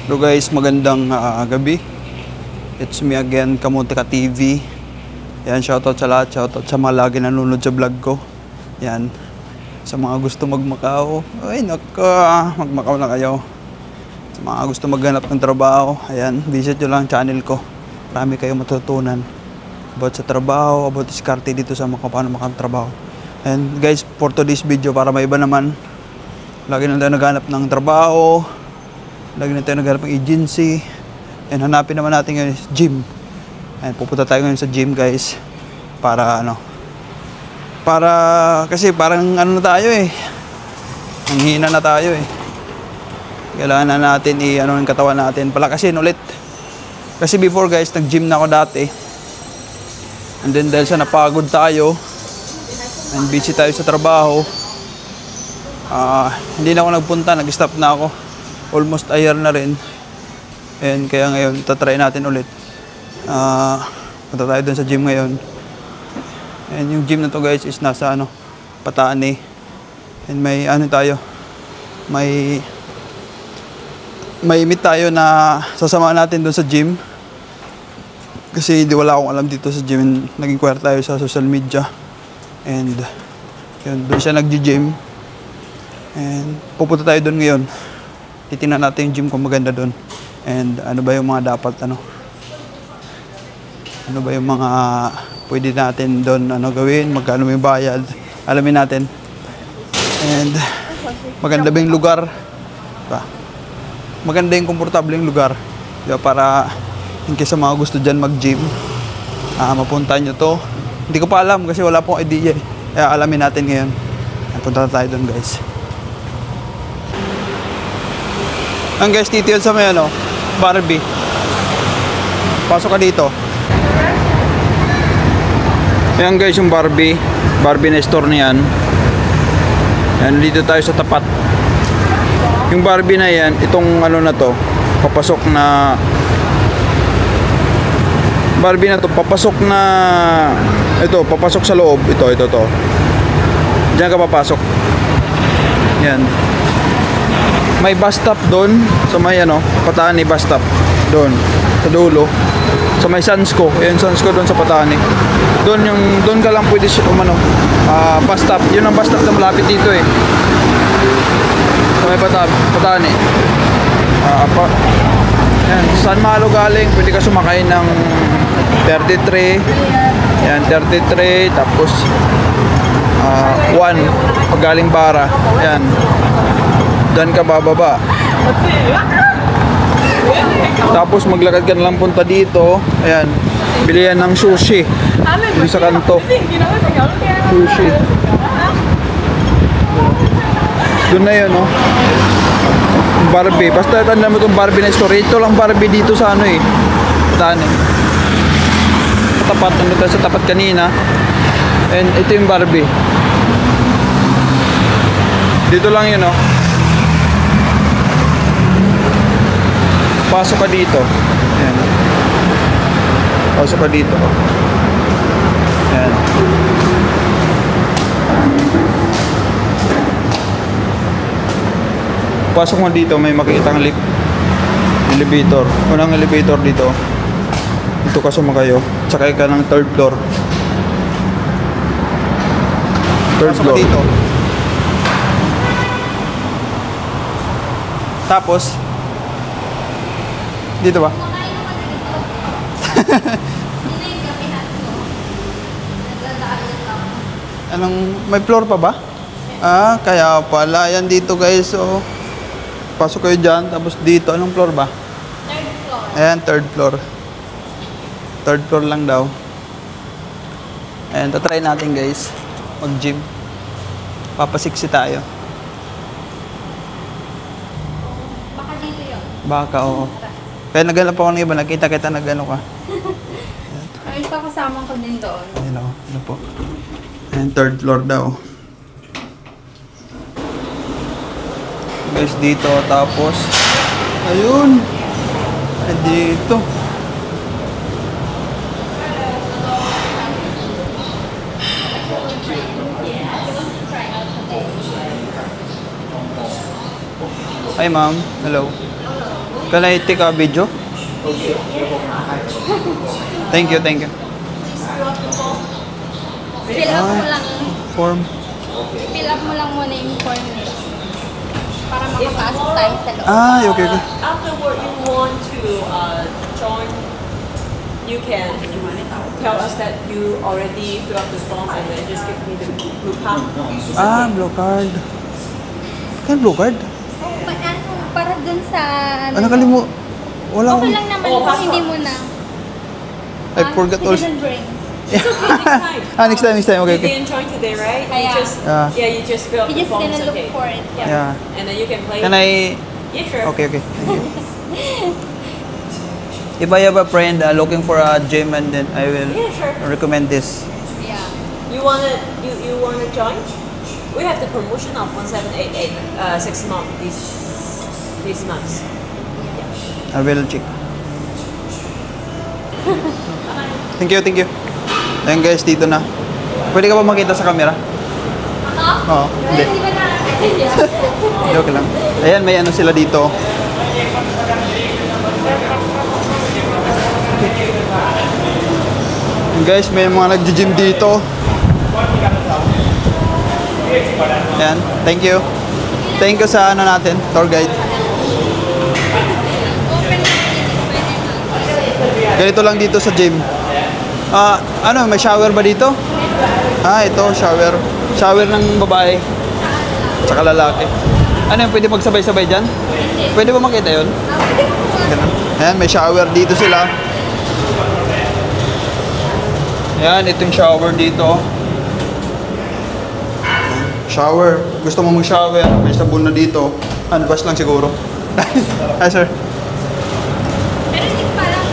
Hello guys, magandang gabi. It's me again, Kamutika TV. Yan, shoutout sa lahat, shoutout sa mga lagi nanonood sa vlog ko. Yan, sa mga gusto magmakaw, ay naka, magmakaw na kayo. Sa mga gusto maghanap ng trabaho, ayan, visit nyo lang channel ko. Marami kayong matutunan about sa trabaho, about diskarte dito sa mga paano makatrabaho. And guys, for today's video, para may iba naman, lagi na tayo naghanap ng trabaho. Lagi na tayo naghanap ng agency. And hanapin naman natin ngayon is gym. And pupunta tayo ngayon sa gym guys. Para ano. Kasi parang ano na tayo eh. Nanghina na tayo eh. Kailangan na natin ano yung katawan natin. Palakasin ulit. Kasi before guys, nag-gym na ako dati. And then dahil sa napagod tayo. And busy tayo sa trabaho. Hindi na ako nagpunta. Nag-stop na ako. Almost a year na rin. And kaya ngayon, tatry natin ulit. Punta tayo dun sa gym ngayon. And yung gym na to guys is nasa ano, Patani. And may ano tayo, may meet tayo na sasamahan natin dun sa gym. Kasi hindi wala akong alam dito sa gym. Naging inquire tayo sa social media. And yun, dun siya nag-gym. And pupunta tayo dun ngayon. Titingnan natin yung gym kung maganda doon. And ano ba yung mga dapat ano ba yung mga pwede natin doon gawin, magkano yung bayad, alamin natin. And maganda ba yung lugar? Diba? Maganda yung komportable yung lugar. Diba? Para in case sa mga gusto dyan mag-gym, mapuntahan nyo to. Hindi ko pa alam kasi wala pong idea eh. Kaya alamin natin ngayon. Punta tayo doon guys. Ang guys, detail sa may Barbie. Pasok ka dito. Ayan guys, yung Barbie na store niyan. Ayan, dito tayo sa tapat. Yung Barbie na yan, itong na to, papasok na Barbie na to, papasok na ito, papasok sa loob. Ito to. Diyan ka papasok. Yan. May bus stop doon sa may Patani bus stop doon sa dulo sa may Sansco. Ayun, Sansco doon sa Patani. Doon ka lang pwede bus stop. Yun ang bus stop na malapit dito eh. Sa may Patani. Yan, San Malo galing, pwede ka sumakay ng 33. Yan, 33 tapos 1 pag galing Bara. Yan. Dan ka bababa. Tapos maglakad ka na lang punta dito. Ayan. Bilihan ng sushi. Dito sa kanto. Sushi. Doon na yun, Barbie. Basta tanda mo itong Barbie na story. Ito lang Barbie dito sa Patani. Tapat. Nandun tayo sa tapat kanina. And ito yung Barbie. Dito lang yun, Pasok ka dito. Ayan. Pasok ka dito. Ayan. Pasok mo dito, may makikitang elevator. Unang elevator dito. Dito ka sumakayo. Sakay ka ng third floor. Third floor. Dito. Tapos dito ba? May floor pa ba? Kaya pala yan dito guys. So, pasok kayo dyan. Tapos dito, anong floor ba? Third floor. Ayan, third floor. Third floor lang daw. Ayan, tatry natin guys. Mag-gym. Papasiksi tayo. Baka dito yun. Baka, oo. Kaya naghanap ako ng iba, nakita kita ka. Ay, ito kasama ko din doon. Ayun ako, ano po. Ayan, third floor daw. Guys, dito, tapos, ayun. Ay, dito. Hi ma'am, hello. Can I take a video? Thank you, thank you. Fill up mo lang. Form. Fill up mo lang muna yung form nila. Para makapasok tayo sa loob. Ah, okay, okay. Afterward, you want to join, you can tell us that you already filled up the form and then just give me the blue card. Ah, blue card. Kan blue card? Para dun sa... Ano kalimu? Wala Okay akong... lang naman Oh, kung hindi mo na. I forgot He also. didn't bring. Next time. Next time. Okay, You okay. didn't join today, right? Yeah. You just fill up He the just form. gonna It's look okay. for it. Yeah. And then you can play. Can I... Yeah, sure. Okay, okay. Thank you. If I have a friend looking for a gym, and then I will Yeah, sure. recommend this. Yeah. You wanna join? We have the promotion of 1788 6 months these months. I will check. Thank you, thank you. Ayan guys, dito na. Pwede ka ba makita sa camera? Ako? Oo, hindi. Hindi ba na? Joke lang. Ayan, may ano sila dito. Ayan guys, may mga nag-gym dito. Ayan, thank you. Thank you sa ano natin, tour guide. Open na pwede. Ganito lang dito sa gym. Ano, may shower ba dito? Ito, shower. Shower ng babae. Tsaka lalaki. Ano yung pwede magsabay-sabay dyan? Pwede ba makita yun? Ganun. Ayan, may shower dito sila. Ayan, ito yung shower dito. Shower. Gusto mo mag-shower? May sabon na dito. Unwash lang siguro. Hi, sir. Pero hindi parang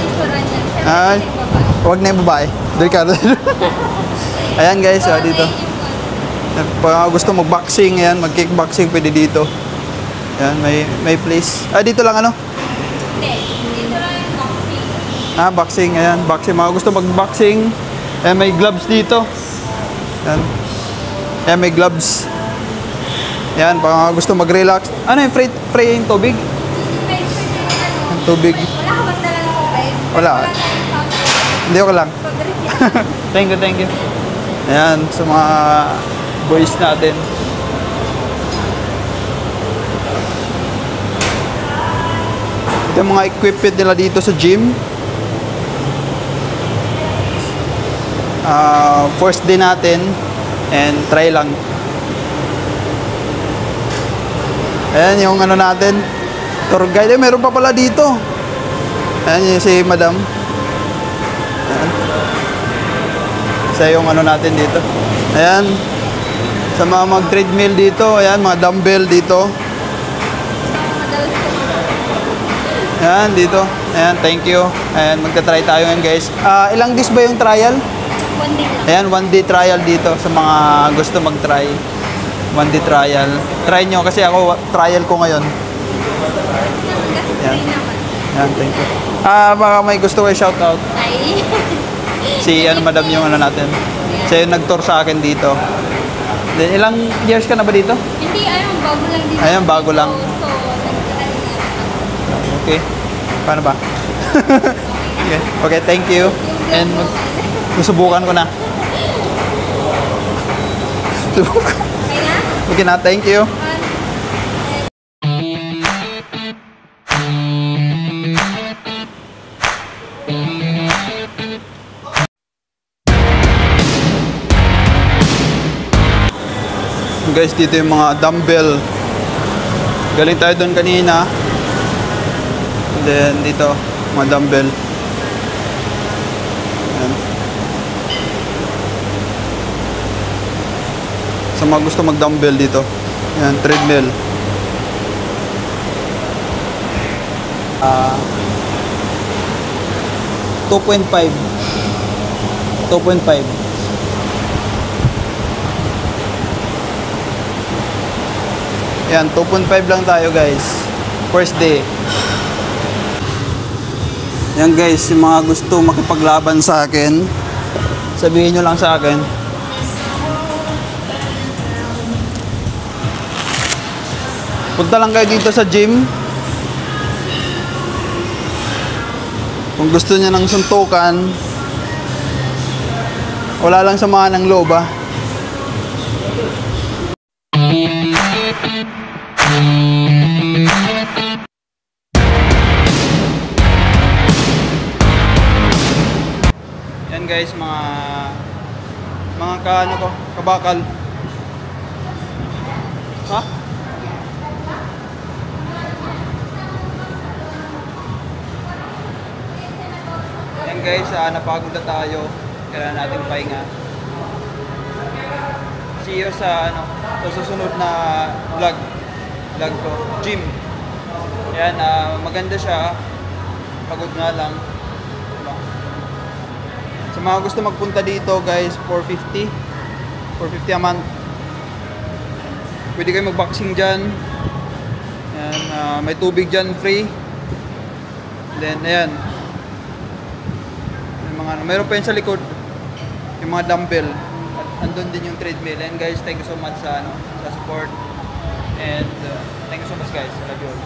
itsura niyan. Pero Ay. hindi babae. Huwag na yung babae. Ricardo. Ayan guys, dito. Pag gusto mag-boxing, ayan, mag-kickboxing, pwede dito. Ayan, may place. Dito lang ano? Hindi. Dito lang yung boxing. Boxing, ayan, boxing. Mga gusto mag-boxing. Ayan, may gloves dito. Ayan. Ayan, may gloves. Ayan, pag mga gusto mag-relax. Ano yung free yung tubig? May pwede yung ano. Tubig. Wala ka ba talaga ng tubig? Wala. Hindi ko lang. Thank you, thank you. Ayan, sa mga boys natin. Ito yung mga equipment nila dito sa gym. First day natin and try lang. Ayan yung ano natin, tour guide. Meron pa pala dito. Ayan yung si madam. Ayan. Isa yung ano natin dito. Ayan. Sa mga mag-treadmill dito. Ayan, mga dumbbell dito. Ayan, dito. Ayan, thank you. Ayan, magta-try tayo ngayon guys. Ilang days ba yung trial? One day lang. Ayan, 1 day trial dito sa mga gusto mag-try. 1 day trial. Try nyo kasi ako, trial ko ngayon. Kasi Yan. free naman. Ayan, thank you. Baka may gusto kayo shoutout. Ay. Si ano madam yung ano natin. Siya yung nag-tour sa akin dito. Then, ilang years ka na ba dito? Hindi, ayun, bago lang dito. Ayun, bago lang. So, nagtry nga. Okay. Paano ba? Okay. Okay, thank you. And susubukan ko na. Subukan. Okay na? Okay na, thank you. Guys, dito yung mga dumbbell. Galing tayo doon kanina. And then dito, mga dumbbell. Ayan. Sa mga gusto mag-dumbbell dito. Ayan, treadmill. 2.5. 2.5. Yan, 2.5 lang tayo guys. First day. Yan guys, yung mga gusto makipaglaban sa akin, sabihin nyo lang sa akin. Punta lang kayo dito sa gym. Kung gusto niya ng suntukan, wala lang samahan ng loob ah. Yan guys, mga kaano ko, kabakal. Ha? Yan guys, napagod na tayo. Kailangan natin pahinga. See you sa sa susunod na vlog ko, gym. Yan, maganda siya. Pagod nga lang. Diba? Sa mga gusto magpunta dito guys, 450 a month. Pwede kayo mag-boxing dyan. Yan, may tubig dyan free. Then ayan, mayroon pa yun sa likod, yung mga dumbbell. At andun din yung treadmill. And guys, thank you so much sa support. And thank you so much guys. I love you all.